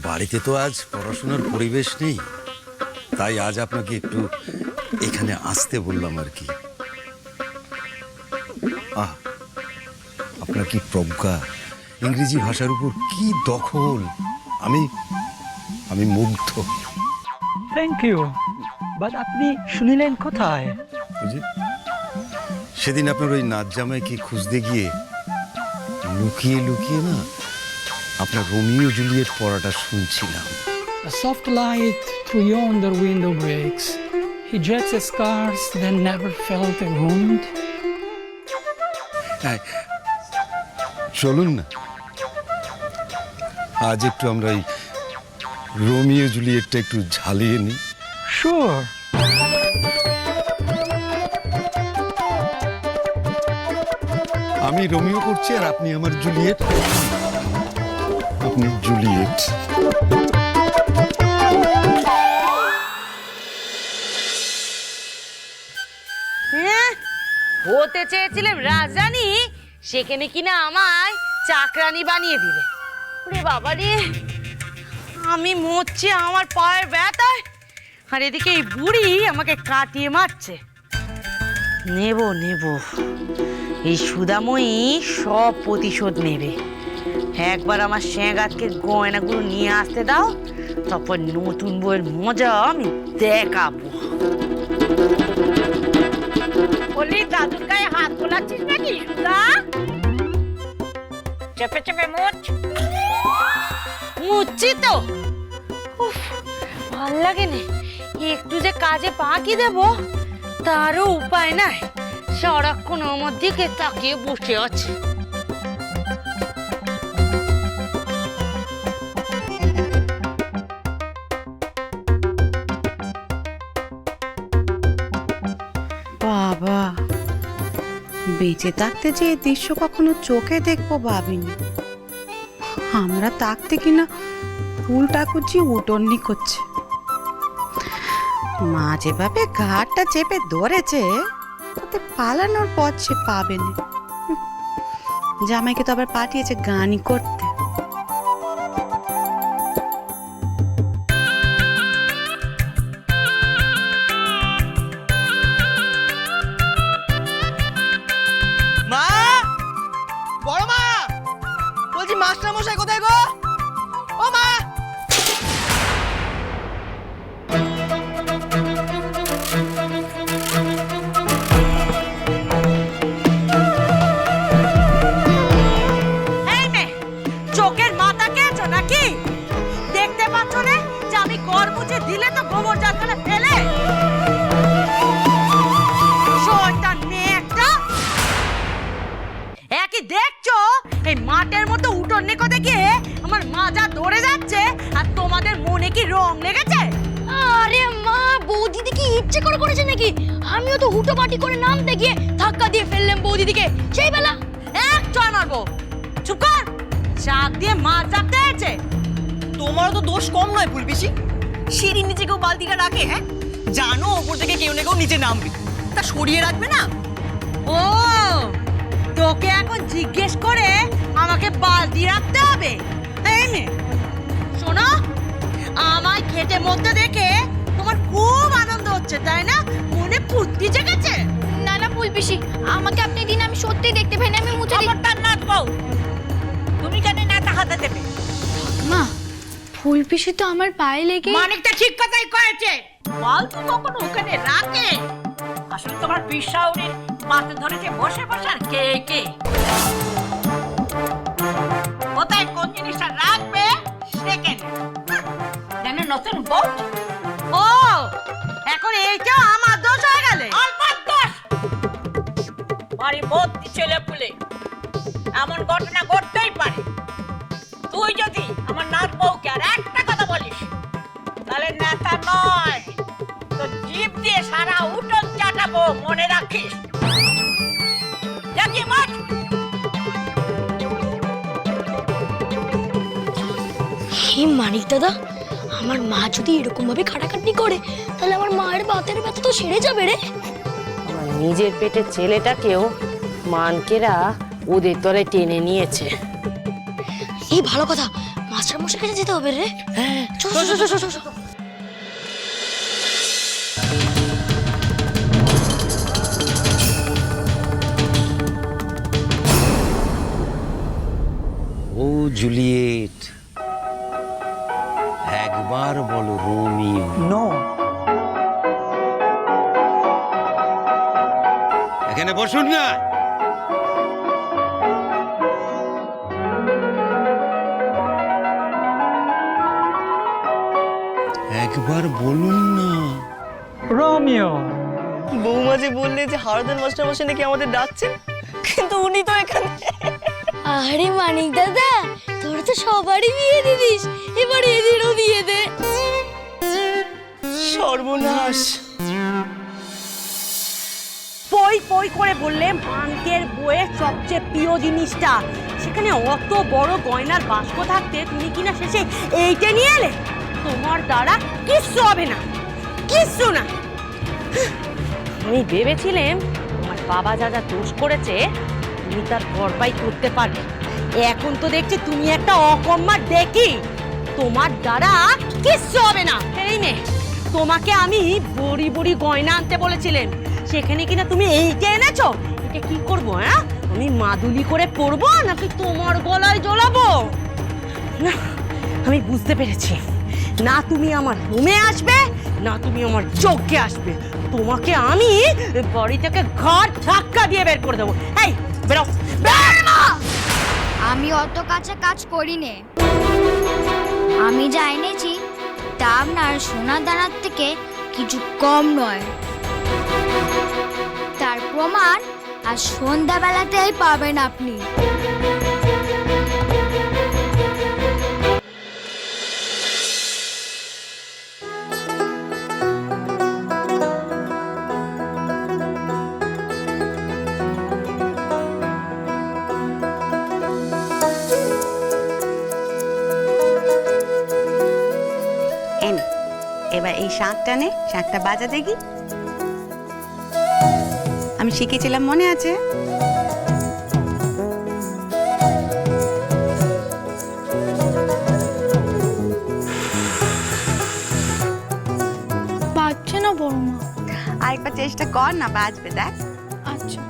বাড়িতে তো আজ পড়াশোনার পরিবেশ নেই, তাই আজ আপনাকে একটু এখানে আসতে বললাম আর কি। আপনার কি প্রজ্ঞা, ইংরেজি ভাষার উপর কি দখল! আমি আমি মুগ্ধ। থ্যাংক ইউ, বাট আপনি শুনিলেন কোথায়? সেদিন আপনার ওই নাচ জামাইকে খুঁজতে গিয়ে লুকিয়ে লুকিয়ে না আপনার রোমিও জুলিয়েট পড়াটা শুনছিলাম। A soft light through yonder window breaks. He dreads the scars that never felt a wound. হ্যাঁ, চলুন না আজ একটু আমরা এই রোমিও জুলিয়েটটা একটু ঝালিয়ে নিই। শিওর। আমি রোমিও করছি আর আপনি আমার জুলিয়েট। আপনি জুলিয়েট। হ্যাঁ, হতে চেয়েছিলাম রাজরানী, সেখানে কিনা আমায় চাকরানি বানিয়ে দিলে। ওরে বাবা রে, আমি মরছি আমার পায়ের ব্যথায়, আর এদিকে এই বুড়ি আমাকে কাটিয়ে মারছে। নেব নেব, এই সুদাময়ী সব প্রতিশোধ নেবে। একবার আমার শ্যাঁগাতকে গয়নাগুলো নিয়ে আসতে দাও, তারপর নতুন বইয়ের মজা আমি দেখাবো। বলি, দাদুর গায়ে হাত বোলাচ্ছিস নাকি সুদা? চেপে চেপে মুচ্ছি তো। উফ, ভাল লাগে না, একটু যে কাজে পাকি দেব তারও উপায় নাই। সারাক্ষণ আমার দিকে তাকিয়ে বসে আছে। বাবা, বেঁচে থাকতে যে এই দৃশ্য কখনো চোখে দেখবো ভাবিনি। আমরা থাকতে কিনা ফুল ঠাকুরজি উটন্নি করছে, মা যেভাবে ঘাটটা চেপে ধরেছে তাতে পালানোর পথ সে পাবে না। জামাইকে তো আবার পাঠিয়েছে গানই করতে। মা, বড় মা, বলছি মাস্টার মশাই কোথায় গো? ও মা! এই মেয়ে, চোখের মাথা খেয়েছো নাকি? দেখতে পাচ্ছ না যে আমি ঘর মুছে দিলে তো গোবর জলখানা ফেলে? শয়তান মেয়ে একটা! একই দেখছো, এই মাঠের মতো উঠোন নিকটে গিয়ে আমার মাজা ধরে যাচ্ছে, আর তোমাদের মনে কি রং লেগেছে? আরে মা, বৌদিদি কি ইচ্ছে করে করেছে নাকি? আমিও তো হুটোপাটি করে নামতে গিয়ে ধাক্কা দিয়ে ফেললাম বৌদিদিকে সেই বেলা। এক চড় মারবো। চুপ কর, শাক দিয়ে মাছ রাখতে হয়েছে। তোমারও তো দোষ কম নয় ফুলপিসি। সিঁড়ির নিচে কেউ বালতিটা রাখে? হ্যাঁ, জানো ওপর থেকে কেউ না কেউ নিচে নামবে, তা সরিয়ে রাখবে না? ও, তোকে এখন জিজ্ঞেস করে আমাকে বালতি রাখতে হবে? এই মেয়ে, শোনো, আমায় খেটে মধ্যে দেখে তোমার খুব আনন্দ হচ্ছে তাই না? মনে ফুর্তি জেগেছে? না না ফুলপিসি, আমাকে আপনি দিন, আমি সত্যিই দেখতে পাইনি, আমি মুছে দিই। খবরদার নাচ বউ, তুমি কেন নেতা হাতে দেবে? মা, ফুলপিসি তো আমার পায়ে লেগে। মানিকটা ঠিক কথাই কয়েছে, বালতি কখনো ওখানে রাখে? আসলে তোমার বিশ্বাউরির মাথা ধরেছে বসে বসে আর কে কে কোথায় কোন জিনিসটা রাখবে সেখানে। যেন নতুন বউ। ও, এখন এইটা আমার দোষ হয়ে গেলে? আমার দোষ? বাড়ি ভর্তি ছেলে পুলে, এমন ঘটনা ঘটতেই পারে। তুই যদি আমার নাচ বউকে আর একটা কথা বলিস, তাহলে নেতা নয়, তো জিভ দিয়ে সারা উঠোন চাটাবো, মনে রাখিস। দেখি মাছ। হে মানিক দাদা, আমার মা যদি এরকম ভাবে খাটাখাটনি করে তাহলে আমার মায়ের বাতের ব্যথা তো সেরে যাবে রে। আমার নিজের পেটের ছেলেটাকেও মানকেরা ওদের তলে টেনে নিয়েছে। এই ভালো কথা, মাস্টার মশাই কাছে যেতে হবে রে। হ্যাঁ, চল চল চল চল চল। ও জুলিয়েট, একবার বলো রোমিও। নো। এখানে বসুন না। একবার বলুন না। রোমিও। বৌমা যে বললে যে হারাধন মাস্টার মশাই নাকি আমাদের ডাকছেন, কিন্তু উনি তো এখানে। আরে মানিক দাদা, তোর তো সবারই বিয়ে দিদিস, এবার এদেরও দিয়ে দে। সর্বনাশ। পই পই করে বললে মান্কের বইয়ের সবচেয়ে প্রিয় জিনিসটা, সেখানে অত বড় গয়নার বাস্ক থাকতে তুমি কিনা শেষে এইটা নিয়ে এলে। তোমার দ্বারা কিচ্ছু হবে না, কিচ্ছু না। আমি ভেবেছিলাম তোমার বাবা যা যা দোষ করেছে তুমি তার ভরপাই করতে পারবে। এখন তো দেখছি তুমি একটা অকম্মা দেখি, তোমার দ্বারা কিচ্ছু হবে না। এই নে, তোমাকে আমি বড়ি বড়ি গয়না আনতে বলেছিলাম, সেখানে কিনা তুমি এইটা এনেছো। এটা কি করবো? হ্যাঁ, আমি মাদুলি করে পরবো নাকি তোমার গলায় জ্বলাবো? না, আমি বুঝতে পেরেছি, না তুমি আমার রুমে আসবে না তুমি আমার চোখে আসবে। তোমাকে আমি বাড়ি থেকে ঘর ধাক্কা দিয়ে বের করে দেবো। এই বেরো, বেরো। আমি অত কাছে কাজ করি নে। আমি যা এনেছি তা আপনার সোনা দানার থেকে কিছু কম নয়। তার প্রমাণ আর সন্ধ্যাবেলাতেই পাবেন আপনি। এবার এই শাঁখটা নে, শাঁখটা বাজা দেখি। আমি শিখেছিলাম, মনে আছে? বাজছে না বড়মা? আরেকবার চেষ্টা কর না, বাজবে, দেখ। আচ্ছা।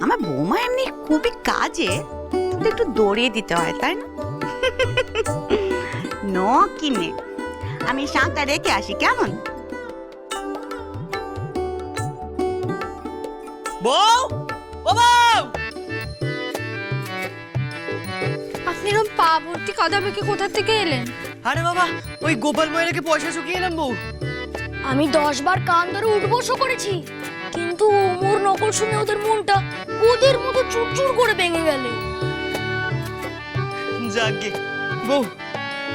আমার বৌমা এমনি খুবই কাজে, কিন্তু একটু দৌড়িয়ে দিতে হয়, তাই না? নো কিনে আমি শাঁখটা রেখে আসি, কেমন? বউ, ও বউ। আপনি এরকম পা ভর্তি কাদা মেখে কোথা থেকে এলেন? আরে বাবা, ওই গোপাল ময়রাকে পয়সা চুকিয়ে এলাম বউ। আমি 10 বার কান ধরে উঠবসও করেছি, কিন্তু ওমর নকল শুনে ওদের মনটা ওদের মতো চুরচুর করে ভেঙে গেল। যাকগে বউ,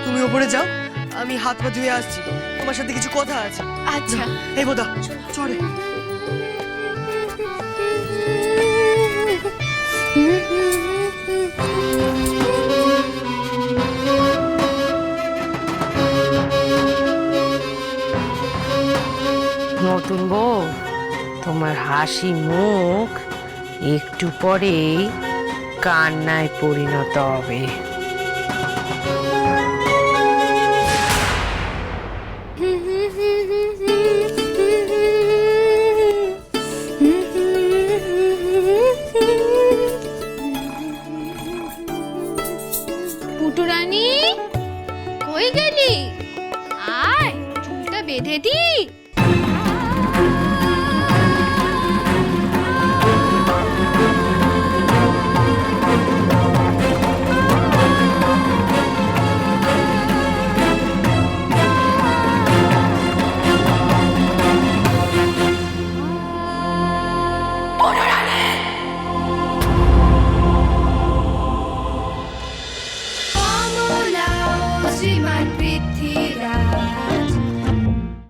তুমি ওপরে যাও, আমি হাত পা ধুয়ে আসছি, তোমার সাথে কিছু কথা আছে। আচ্ছা। এই বোদা চলে। নতুন বউ, তোমার হাসি মুখ একটু পরেই কান্নায় পরিণত হবে। পুটুরানী, কই গেলি? আয়, চুলটা বেঁধে দি।